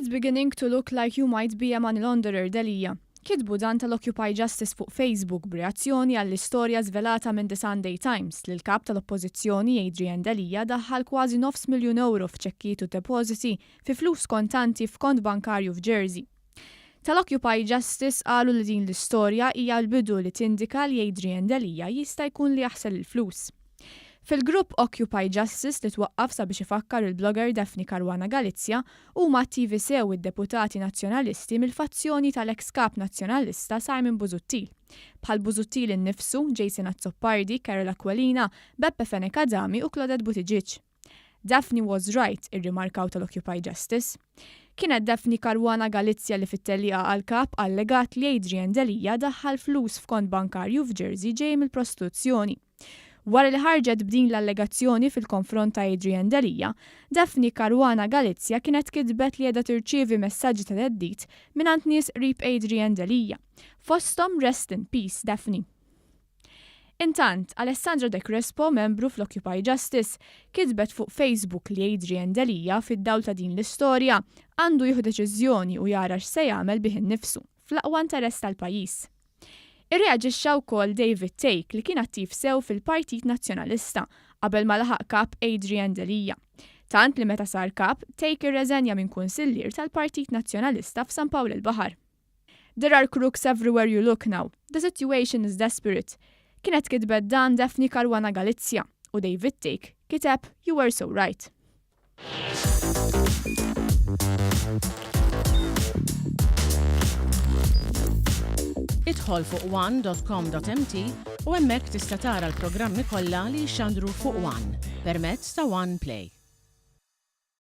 It's beginning to look like you might be a money launderer, Delia. Kitbu dan tal-Occupy Justice fuq Facebook b'reazzjoni għall-istorja żvelata minn The Sunday Times li l-kap tal-Oppożizzjoni Delia daħħal kważi €500,000 f'ċekkiet u depositi fi flus kontanti f'kont bankarju f'Jersey. Tal-Occupy Justice qalu li din l-istorja hija l-bidu li tindika li Delia jista' jkun li jaħsel il-flus. Fil-grupp Occupy Justice li twaqqaf sabiex ifakkar il-blogger Daphne Caruana Galizia huma attivi sew id-deputati nazzjonalisti mill-fazzjoni tal-ex kap nazzjonalista Simon Busuttil. Bħal Busuttil innifsu, Jason Azzopardi, Carola Aquilina, Beppe Fenekadami u Claudette Buttigieg. Daphne was right, irrimarkaw tal-Occupy Justice. Kienet Daphne Caruana Galizia li fit-tellieqa għall-kap allegat li Delia daħħal flus f'kont bankarju f'Jersey ġej mill-prostituzzjoni. Wara li ħarġet b'din l-allegazzjoni fil-konfront ta' Delia, Daphne Caruana Galizia kienet kitbet li qiegħda tirċievi messaġġi ta' theddid mingħand nies qrib Delia. Fosthom Rest in Peace, Daphne. Intant, Alessandra De Crespo, membru fl-Occupy Justice, kitbet fuq Facebook li Delia fid-dawl ta' din l-istorja għandu jieħu deċiżjoni u jara x'se jagħmel bih innifsu fl-aqwa interess tal-pajjiż. Irreaġixxa wkoll David Take li kien attiv sew fil-Partit Nazzjonalista qabel ma laħaq kap Delia. Tant li meta sar kap, Take irreżenja minn kunsillier tal-Partit Nazzjonalista f'San Pawl il-Baħar. There are crooks everywhere you look now. The situation is desperate. Kienet kitbet dan Daphne Caruana Galizia u David Take kiteb You were so right. Idħol fuq one.com.mt u hemmhekk tista' tara l-programmi kollha li jxandru fuq One permezz ta' One Play.